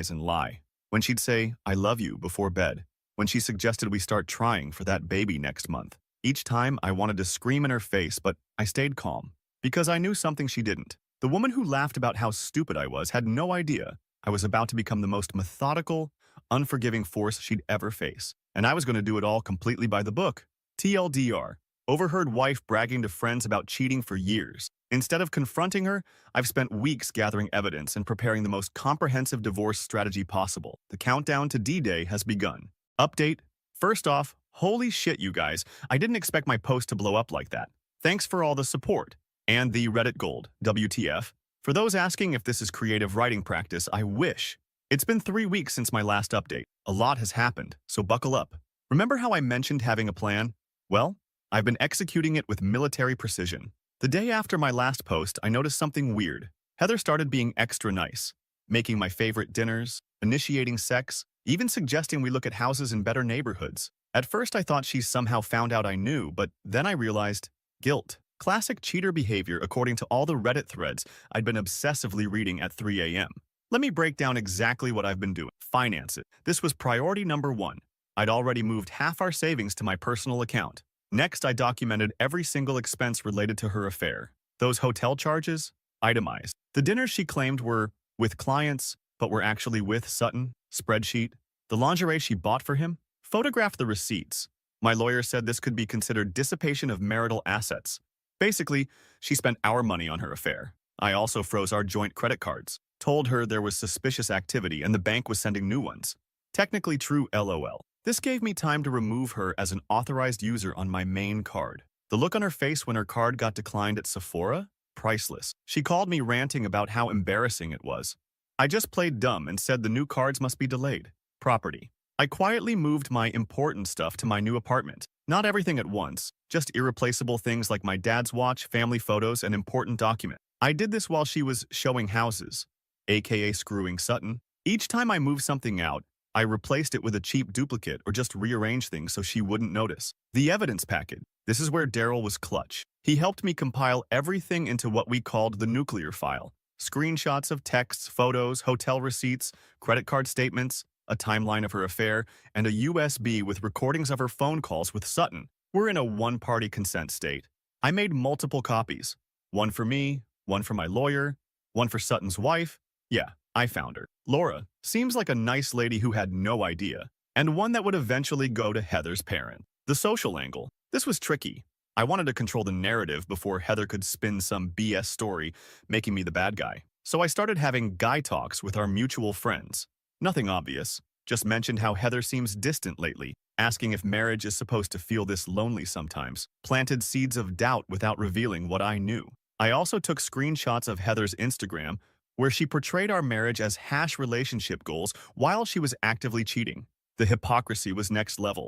and lie. When she'd say, I love you before bed. When she suggested we start trying for that baby next month. Each time I wanted to scream in her face, but I stayed calm. Because I knew something she didn't. The woman who laughed about how stupid I was had no idea I was about to become the most methodical, unforgiving force she'd ever face. And I was going to do it all completely by the book. TLDR. Overheard wife bragging to friends about cheating for years. Instead of confronting her, I've spent weeks gathering evidence and preparing the most comprehensive divorce strategy possible. The countdown to D-Day has begun. Update. First off, holy shit, you guys. I didn't expect my post to blow up like that. Thanks for all the support. And the Reddit Gold, WTF. For those asking if this is creative writing practice, I wish. It's been 3 weeks since my last update. A lot has happened, so buckle up. Remember how I mentioned having a plan? Well, I've been executing it with military precision. The day after my last post, I noticed something weird. Heather started being extra nice, making my favorite dinners, initiating sex, even suggesting we look at houses in better neighborhoods. At first, I thought she somehow found out I knew, but then I realized guilt. Classic cheater behavior according to all the Reddit threads I'd been obsessively reading at 3 a.m. Let me break down exactly what I've been doing. Finance it. This was priority number 1. I'd already moved half our savings to my personal account. Next, I documented every single expense related to her affair. Those hotel charges? Itemized. The dinners she claimed were with clients, but were actually with Sutton? Spreadsheet. The lingerie she bought for him? Photographed the receipts. My lawyer said this could be considered dissipation of marital assets. Basically, she spent our money on her affair. I also froze our joint credit cards, told her there was suspicious activity and the bank was sending new ones. Technically true, LOL. This gave me time to remove her as an authorized user on my main card. The look on her face when her card got declined at Sephora? Priceless. She called me ranting about how embarrassing it was. I just played dumb and said the new cards must be delayed. Property. I quietly moved my important stuff to my new apartment. Not everything at once, just irreplaceable things like my dad's watch, family photos, and important documents. I did this while she was showing houses, aka screwing Sutton. Each time I moved something out, I replaced it with a cheap duplicate or just rearranged things so she wouldn't notice. The evidence packet. This is where Daryl was clutch. He helped me compile everything into what we called the nuclear file. Screenshots of texts, photos, hotel receipts, credit card statements, a timeline of her affair, and a USB with recordings of her phone calls with Sutton. We're in a one-party consent state. I made multiple copies. One for me, one for my lawyer, one for Sutton's wife. Yeah, I found her. Laura seems like a nice lady who had no idea, and one that would eventually go to Heather's parent. The social angle. This was tricky. I wanted to control the narrative before Heather could spin some BS story, making me the bad guy. So I started having guy talks with our mutual friends. Nothing obvious, just mentioned how Heather seems distant lately, asking if marriage is supposed to feel this lonely sometimes. Planted seeds of doubt without revealing what I knew. I also took screenshots of Heather's Instagram, where she portrayed our marriage as hash relationship goals while she was actively cheating. The hypocrisy was next level.